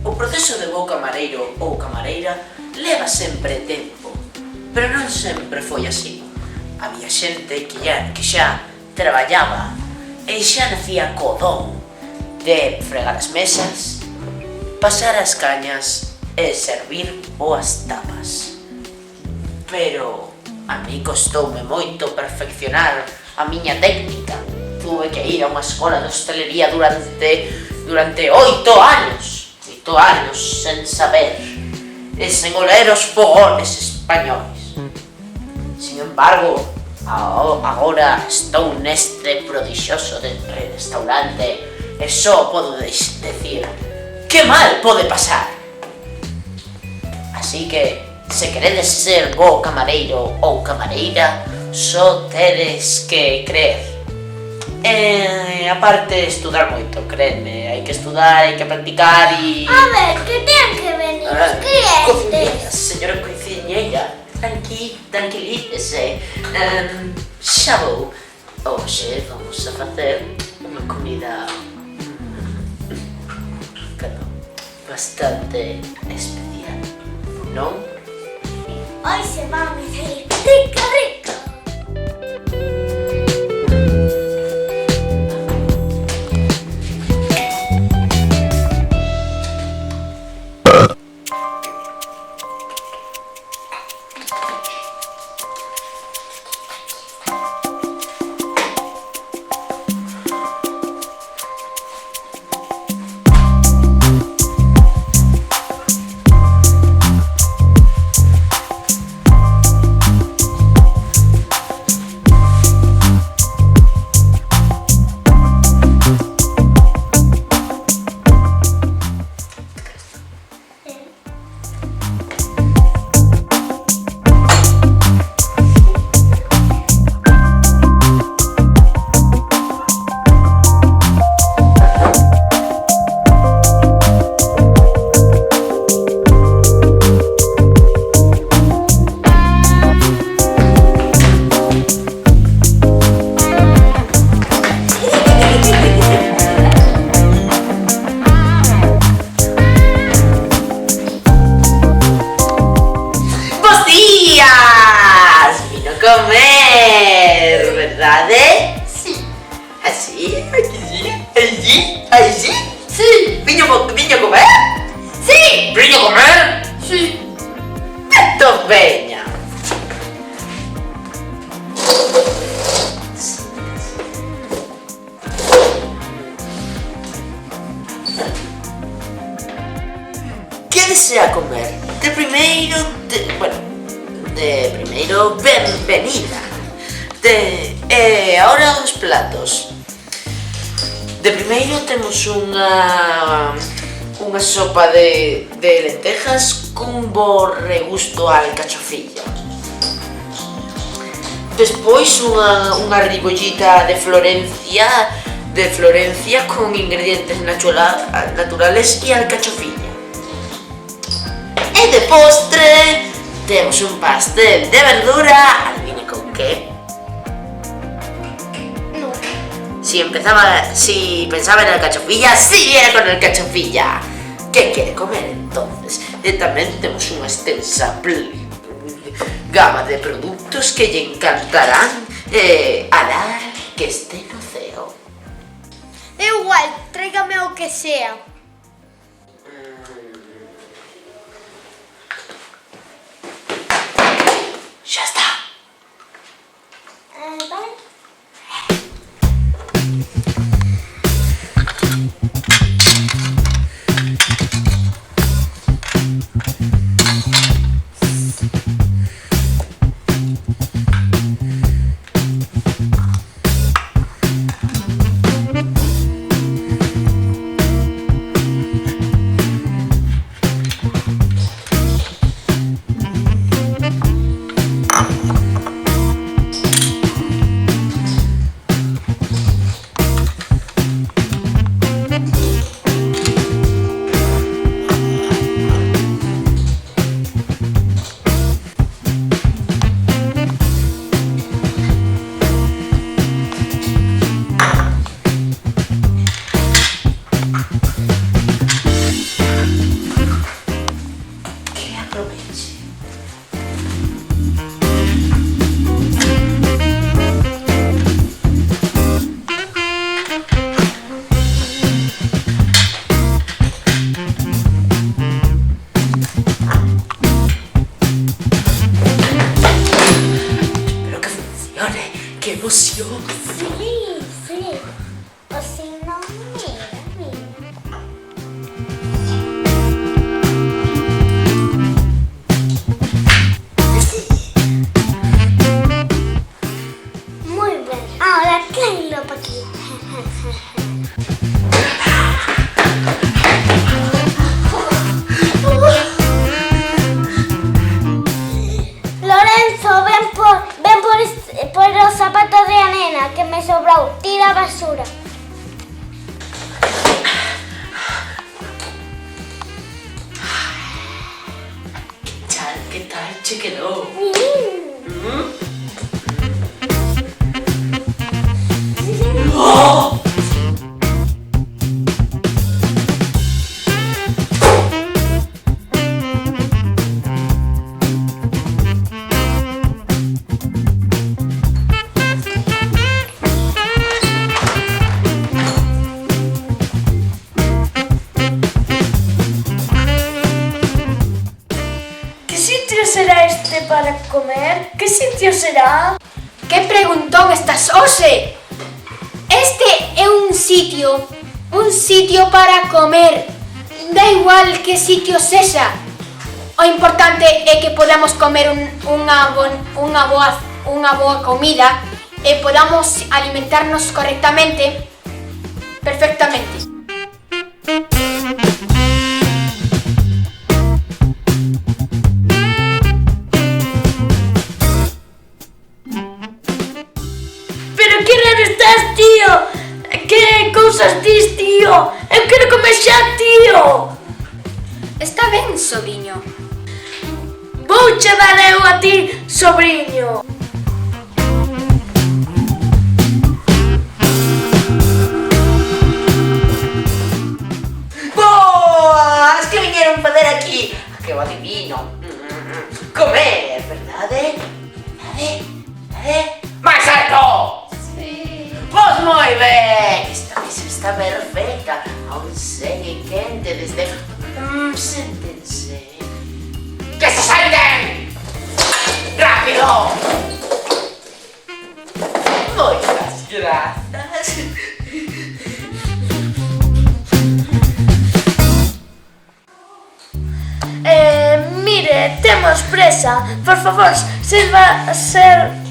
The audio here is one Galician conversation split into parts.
O proceso de bo camareiro ou camareira leva sempre tempo, pero non sempre foi así. Había xente que xa traballaba e xa nacía co don de fregar as mesas, pasar as cañas e servir boas tapas. Pero a mí costoume moito perfeccionar a miña técnica. Tuve que ir a unha escola de hostelería durante 8 anos sen saber e sen oler os fogones españoles. Sin embargo, agora estou neste prodixioso restaurante e só podo decir que mal pode pasar. Así que, se queredes ser bo camareiro ou camareira, só tedes que creer. E aparte estudar moito, créeme, hai que estudar, hai que practicar e... A ver, que ten que venir os clientes? Señora cociñeira, tranquilícese. Xa vou. Hoxe vamos a facer unha comida bastante especial, non? Hoy se va a salir rica, rica. Comer, verdade? Sí. Así, allí, sí. Viño comer? Sí. Viño comer? Sí. Esto veña. Que desea comer? De primeiro, benvenida. Ahora os platos. De primeiro temos unha sopa de lentejas cun bo regusto a alcachofilla. Despois unha ribollita de Florencia con ingredientes naturales e alcachofilla. E de postre temos un pastel de verdura, adivine con que? No. Si pensaba en el cachofilla, siguiera con el cachofilla. ¿Qué quiere comer entonces? También tenemos una extensa gama de productos que le encantarán a la que esté no ceo. Da igual, tráigame o que sea. Ya está. Vale. ¡Qué emoción! Sí. O si no, mira. Muy bien. Ahora tráelo para aquí. Lorenzo, ven por los zapatos de la nena que me sobró. Tira basura. ¿Qué tal, chiquero? ¡Oh! ¿Qué sitio será este para comer? ¿Qué sitio será? ¿Qué preguntón estás, Ose? Este é un sitio para comer. Da igual que sitio sexa. O importante é que podamos comer unha boa comida e podamos alimentarnos correctamente, perfectamente. Pero que raro estás, tío! Que cousas dis, tío? Eu quero comer xa, tío! Está ben, sobrinho. Vouche dar eu a ti, sobrinho! ¡Boas! ¿Qué vinieron a fazer aquí? ¡Qué adivino! ¡Comer! ¿Verdade? ¡Más alto! Sí. ¡Pues muy bien! Esta mesa está perfecta. Aún sigue quente desde... Siéntense. ¡Que se sienten! ¡Rápido! Muchas gracias. Mire, temos presa. Por favor,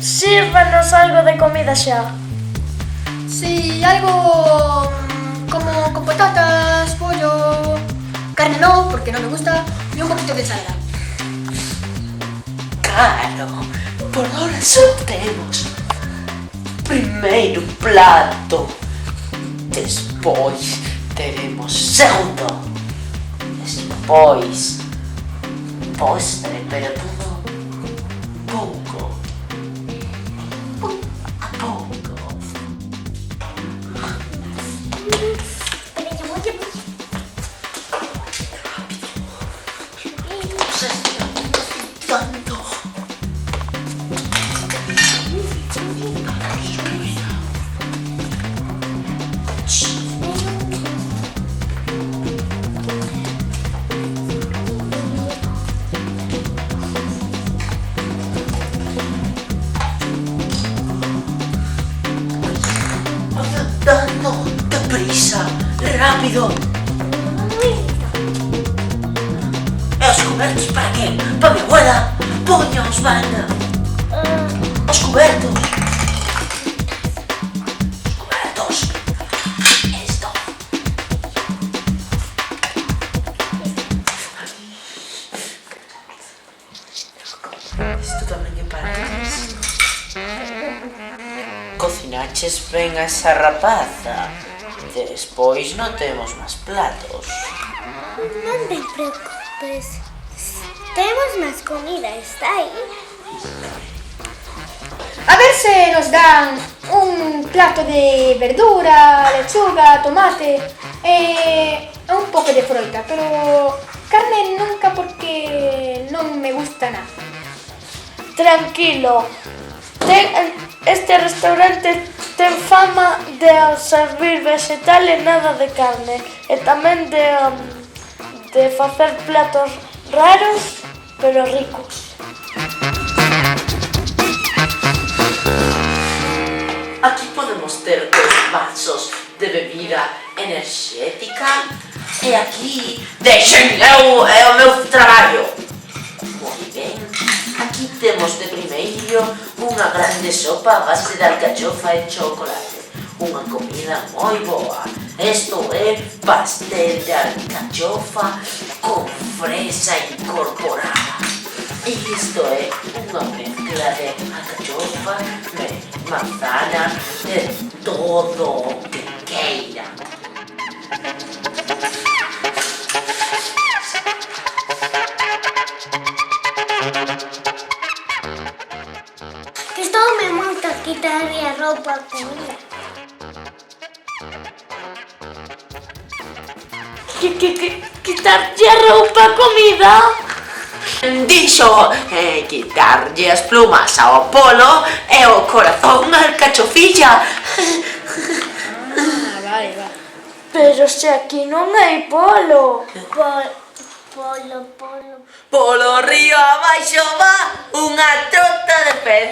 sírvanos algo de comida xa. Sí, algo como con patatas, pollo, carne no, porque no me gusta, y un poquito de ensalada. Claro, por ahora só temos primeiro plato. Despois teremos segundo. Despois postre, pero todo pouco a pouco. Tanto. Dando, deprisa, rápido. ¿Os cobertos para qué? Para mi abuela. Poños, banda. Os cobertos. Os cobertos. Esto. Esto tamén é para ti. Cocinaches ben a esa rapaza. Despois non temos máis platos. Non te preocupes. Tenemos más comida, está ahí. A ver se nos dan un plato de verdura, lechuga, tomate e un pouco de froita, pero carne nunca porque non me gusta nada. Tranquilo. Este restaurante ten fama de servir vegetal e nada de carne. E tamén de facer platos raros, pero ricos. Aquí podemos ter 2 vasos de bebida enerxética e aquí deixen o meu traballo. Moi ben, aquí temos de primeiro unha grande sopa a base de alcachofa e chocolate. Unha comida moi boa. Isto é pastel de alcachofa con fresa incorporada. E isto é unha mezcla de alcachofa, de manzana, de todo o que queira. Que estou-me moito a quitarlle a roupa a comida. Quitarlle a roupa a comida? Dixo quitarlle as plumas ao polo e o corazón a alcachofilla. Vale. Pero se aquí non hai polo. Polo. Polo río abaixo va unha trota de pez.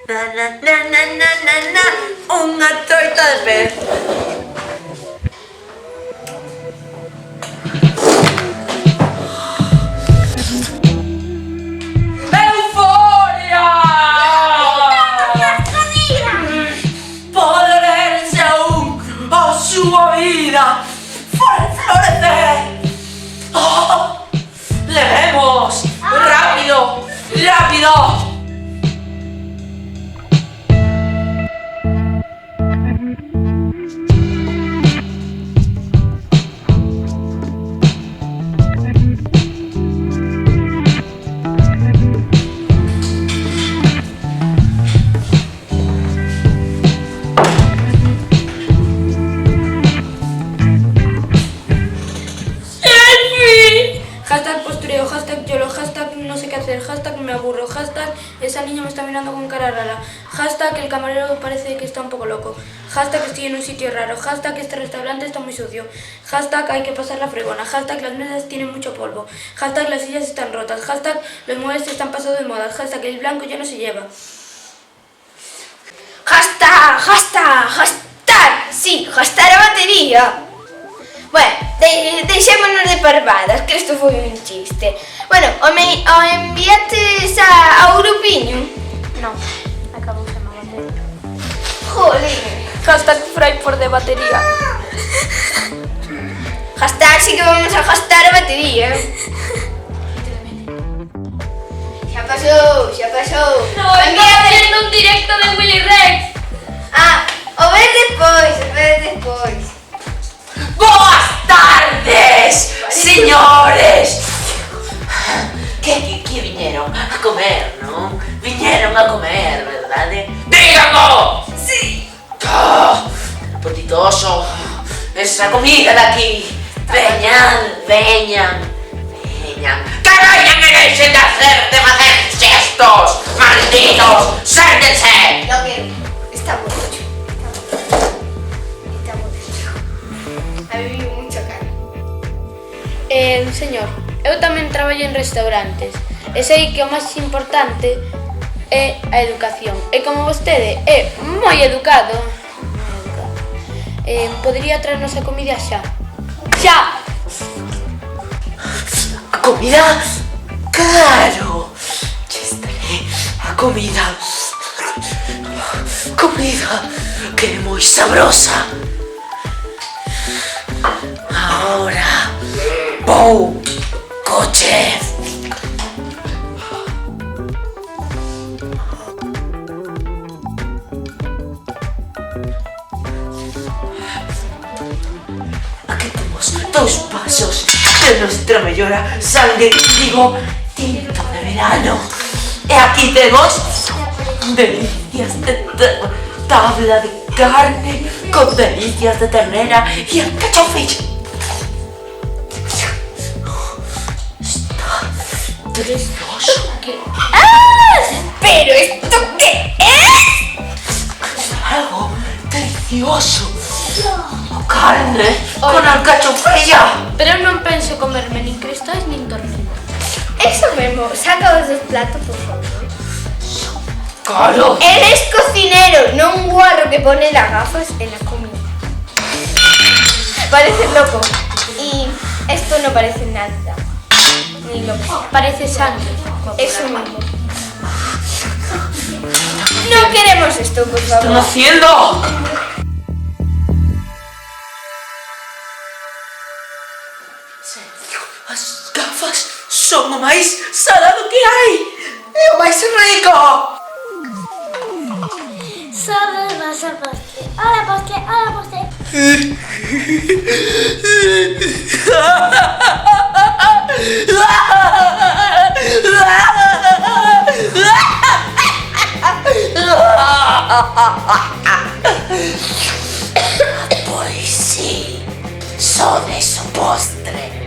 Na, unha troita de pez. Súa vida florecer. ¡Oh! ¡Levemos! ¡Rápido! ¡Rápido! Hashtag postureo, hashtag YOLO, hashtag no sé qué hacer, hashtag me aburro, hashtag esa niña me está mirando con cara rara, hashtag el camarero parece que está un poco loco, hashtag estoy en un sitio raro, hashtag este restaurante está muy sucio, hashtag hay que pasar la fregona, hashtag las mesas tienen mucho polvo, hashtag las sillas están rotas, hashtag los muebles están pasados de moda, hashtag el blanco ya no se lleva. Hashtag, sí, hashtag a batería. Bueno, deixémonos de parvadas, que isto foi un chiste. Bueno, o enviates ao grupiño? No, acabou de má batería. Jolín. Hashtag fry por de batería. Hashtag, sí que vamos a gastar a batería. Xa pasou. No, estamos haciendo un directo de Willy Rex. Ah, o ves despois. ¡Boas tardes, señores! Que viñeron a comer, non? Viñeron a comer, verdade? ¡Dígamo! Sí. Apetitoso, esa comida de aquí. Veñan. ¡Que veñan y deixen de hacer gestos! ¡Malditos! ¡Séntense! No quiero. Está borracho. Está borracho. Ha bebido mucha carne. Señor, eu tamén traballo en restaurantes e sei que o máis importante é a educación. E como vostede é moi educado, podería traernos a comida xa. ¡Xa! ¿A comida? ¡Claro! Ya estaré. A comida. Comida que é moi sabrosa. Ahora vou coche. Aquí temos 2 vasos de nuestra mellora sangre, digo, tinto de verano. E aquí temos delicias de tabla de carne con delicias de ternera y alcachofillo. Está delicioso. ¿Pero esto qué es? Algo delicioso. Carne con alcachofilla. Pero eu non penso comerme nin cristais nin tornillos. Eso mismo. Saca los 2 platos, por favor. Claro. Él es cocinero, no un guarro que pone las gafas en la comida. Parece loco. Y esto no parece nada. Ni loco. Parece sangre. Eso mismo. No queremos esto, por ¿Qué están favor. haciendo? As gafas son o máis salado que hai. É o máis rico. Sabes más al postre. Hola, postre, hola, postre. Pois sí, son eso postre.